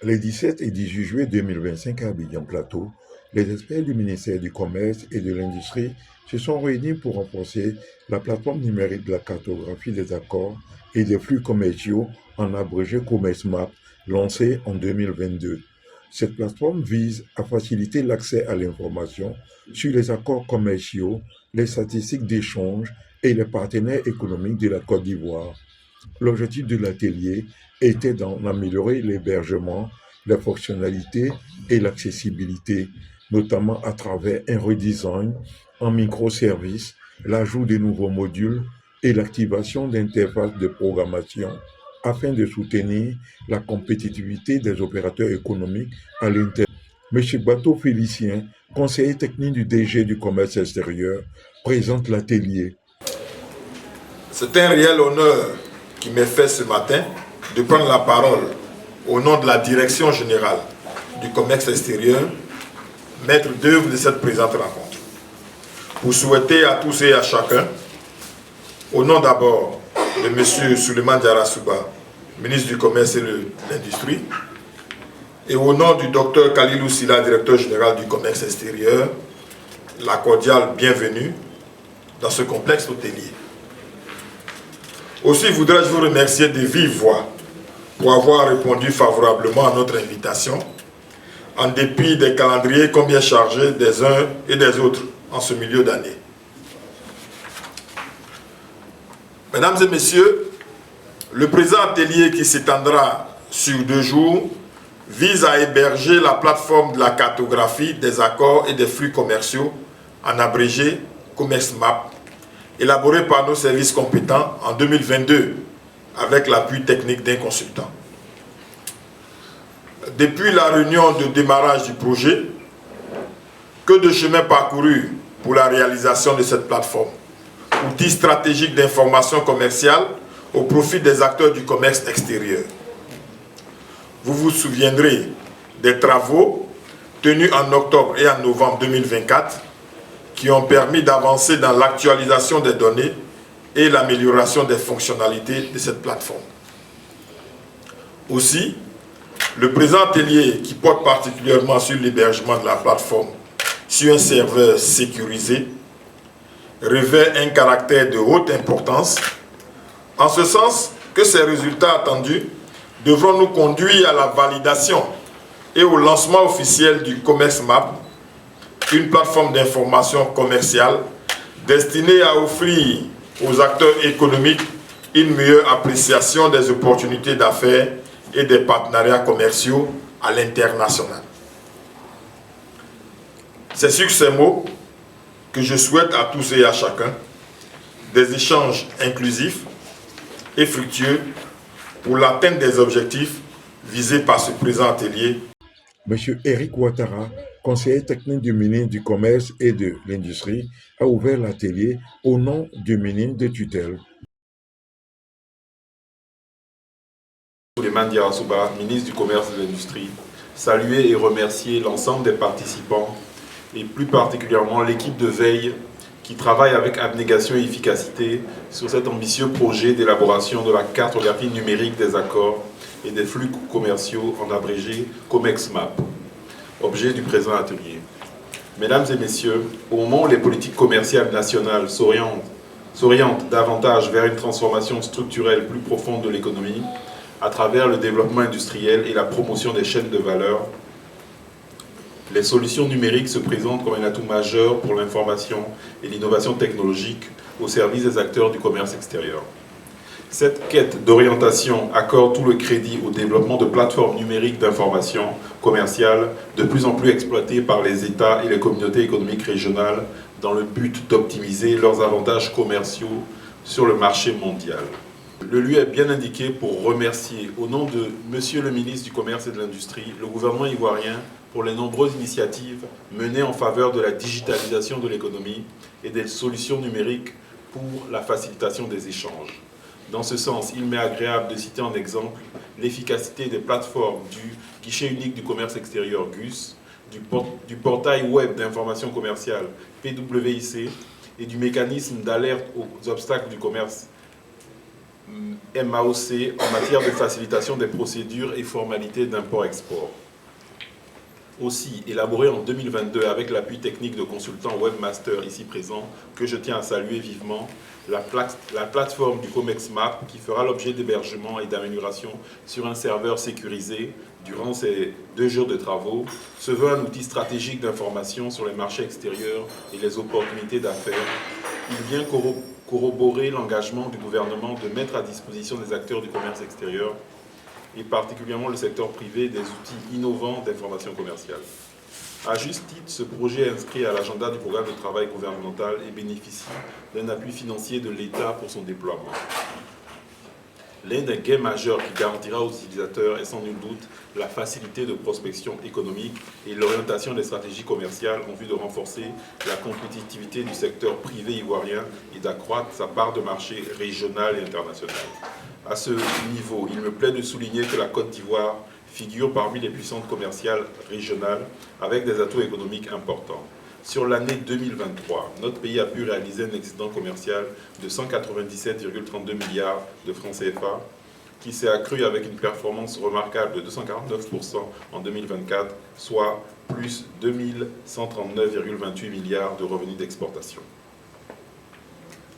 Les 17 et 18 juillet 2025 à Abidjan Plateau, les experts du ministère du Commerce et de l'Industrie se sont réunis pour renforcer la plateforme numérique de la cartographie des accords et des flux commerciaux en abrégé CommerceMap, lancée en 2022. Cette plateforme vise à faciliter l'accès à l'information sur les accords commerciaux, les statistiques d'échange et les partenaires économiques de la Côte d'Ivoire. L'objectif de l'atelier était d'en améliorer l'hébergement, la fonctionnalité et l'accessibilité, notamment à travers un redesign en microservices, l'ajout de nouveaux modules et l'activation d'interfaces de programmation afin de soutenir la compétitivité des opérateurs économiques à l'intérieur. M. Bateau Félicien, conseiller technique du DG du commerce extérieur, présente l'atelier. C'est un réel honneur qui m'est fait ce matin de prendre la parole au nom de la Direction générale du commerce extérieur, maître d'œuvre de cette présente rencontre, pour souhaiter à tous et à chacun, au nom d'abord de M. Souleymane Diarra Souba, ministre du Commerce et de l'Industrie, et au nom du Dr Khalilou Silla, directeur général du commerce extérieur, la cordiale bienvenue dans ce complexe hôtelier. Aussi voudrais-je vous remercier de vive voix pour avoir répondu favorablement à notre invitation, en dépit des calendriers combien chargés des uns et des autres en ce milieu d'année. Mesdames et messieurs, le présent atelier qui s'étendra sur 2 jours vise à héberger la plateforme de la cartographie des accords et des flux commerciaux, en abrégé CommerceMap, élaboré par nos services compétents en 2022 avec l'appui technique d'un consultant. Depuis la réunion de démarrage du projet, que de chemin parcouru pour la réalisation de cette plateforme, outil stratégique d'information commerciale au profit des acteurs du commerce extérieur. Vous vous souviendrez des travaux tenus en octobre et en novembre 2024 qui ont permis d'avancer dans l'actualisation des données et l'amélioration des fonctionnalités de cette plateforme. Aussi, le présent atelier, qui porte particulièrement sur l'hébergement de la plateforme sur un serveur sécurisé, revêt un caractère de haute importance, en ce sens que ces résultats attendus devront nous conduire à la validation et au lancement officiel du CommerceMap, une plateforme d'information commerciale destinée à offrir aux acteurs économiques une meilleure appréciation des opportunités d'affaires et des partenariats commerciaux à l'international. C'est sur ces mots que je souhaite à tous et à chacun des échanges inclusifs et fructueux pour l'atteinte des objectifs visés par ce présent atelier. M. Eric Ouattara, conseiller technique du ministre du Commerce et de l'Industrie, a ouvert l'atelier au nom du ministre de tutelle. Souleymane Diarra Souba, ministre du Commerce et de l'Industrie, saluer et remercier l'ensemble des participants et plus particulièrement l'équipe de veille qui travaille avec abnégation et efficacité sur cet ambitieux projet d'élaboration de la cartographie numérique des accords et des flux commerciaux en abrégé CommerceMap, objet du présent atelier. Mesdames et messieurs, au moment où les politiques commerciales nationales s'orientent davantage vers une transformation structurelle plus profonde de l'économie, à travers le développement industriel et la promotion des chaînes de valeur, les solutions numériques se présentent comme un atout majeur pour l'information et l'innovation technologique au service des acteurs du commerce extérieur. Cette quête d'orientation accorde tout le crédit au développement de plateformes numériques d'information commerciale de plus en plus exploitées par les États et les communautés économiques régionales dans le but d'optimiser leurs avantages commerciaux sur le marché mondial. Le lieu est bien indiqué pour remercier, au nom de Monsieur le ministre du Commerce et de l'Industrie, le gouvernement ivoirien pour les nombreuses initiatives menées en faveur de la digitalisation de l'économie et des solutions numériques pour la facilitation des échanges. Dans ce sens, il m'est agréable de citer en exemple l'efficacité des plateformes du guichet unique du commerce extérieur GUS, du portail web d'information commerciale PWIC et du mécanisme d'alerte aux obstacles du commerce MAOC en matière de facilitation des procédures et formalités d'import-export. Aussi, élaboré en 2022 avec l'appui technique de consultants webmaster ici présents, que je tiens à saluer vivement, la plateforme du COMEX-MAP qui fera l'objet d'hébergement et d'amélioration sur un serveur sécurisé durant ces 2 jours de travaux, se veut un outil stratégique d'information sur les marchés extérieurs et les opportunités d'affaires. Il vient corroborer l'engagement du gouvernement de mettre à disposition des acteurs du commerce extérieur et particulièrement le secteur privé des outils innovants d'information commerciale. À juste titre, ce projet est inscrit à l'agenda du programme de travail gouvernemental et bénéficie d'un appui financier de l'État pour son déploiement. L'un des gains majeurs qui garantira aux utilisateurs est sans nul doute la facilité de prospection économique et l'orientation des stratégies commerciales en vue de renforcer la compétitivité du secteur privé ivoirien et d'accroître sa part de marché régionale et internationale. À ce niveau, il me plaît de souligner que la Côte d'Ivoire figure parmi les puissances commerciales régionales avec des atouts économiques importants. Sur l'année 2023, notre pays a pu réaliser un excédent commercial de 197,32 milliards de francs CFA, qui s'est accru avec une performance remarquable de 249% en 2024, soit plus 2139,28 milliards de revenus d'exportation.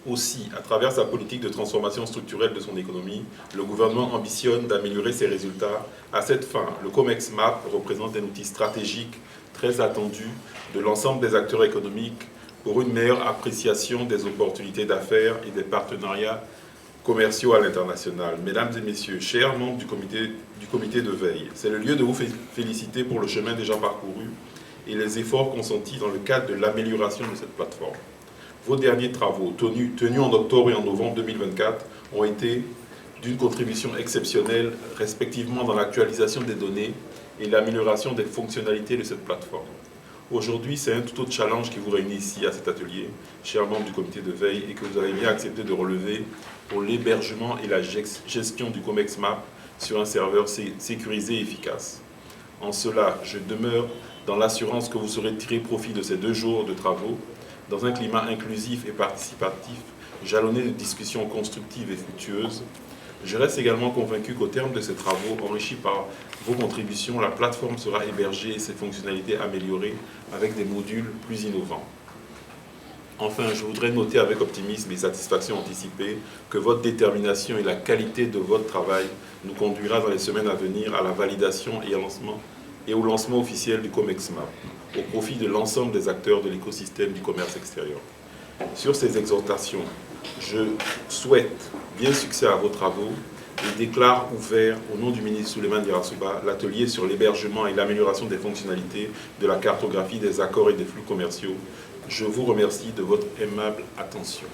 Aussi, à travers sa politique de transformation structurelle de son économie, le gouvernement ambitionne d'améliorer ses résultats. À cette fin, le COMEX-MAP représente un outil stratégique très attendu de l'ensemble des acteurs économiques pour une meilleure appréciation des opportunités d'affaires et des partenariats commerciaux à l'international. Mesdames et messieurs, chers membres du comité de veille, c'est le lieu de vous féliciter pour le chemin déjà parcouru et les efforts consentis dans le cadre de l'amélioration de cette plateforme. Vos derniers travaux, tenus en octobre et en novembre 2024, ont été d'une contribution exceptionnelle, respectivement dans l'actualisation des données et l'amélioration des fonctionnalités de cette plateforme. Aujourd'hui, c'est un tout autre challenge qui vous réunit ici à cet atelier, chers membres du comité de veille, et que vous avez bien accepté de relever pour l'hébergement et la gestion du COMEX-MAP sur un serveur sécurisé et efficace. En cela, je demeure dans l'assurance que vous saurez tirer profit de ces 2 jours de travaux dans un climat inclusif et participatif, jalonné de discussions constructives et fructueuses. Je reste également convaincu qu'au terme de ces travaux, enrichis par vos contributions, la plateforme sera hébergée et ses fonctionnalités améliorées avec des modules plus innovants. Enfin, je voudrais noter avec optimisme et satisfaction anticipée que votre détermination et la qualité de votre travail nous conduira dans les semaines à venir à la validation et au lancement officiel du COMEX-MAP, au profit de l'ensemble des acteurs de l'écosystème du commerce extérieur. Sur ces exhortations, je souhaite bien succès à vos travaux et déclare ouvert, au nom du ministre Souleymane Diarra-Souba, l'atelier sur l'hébergement et l'amélioration des fonctionnalités de la cartographie des accords et des flux commerciaux. Je vous remercie de votre aimable attention.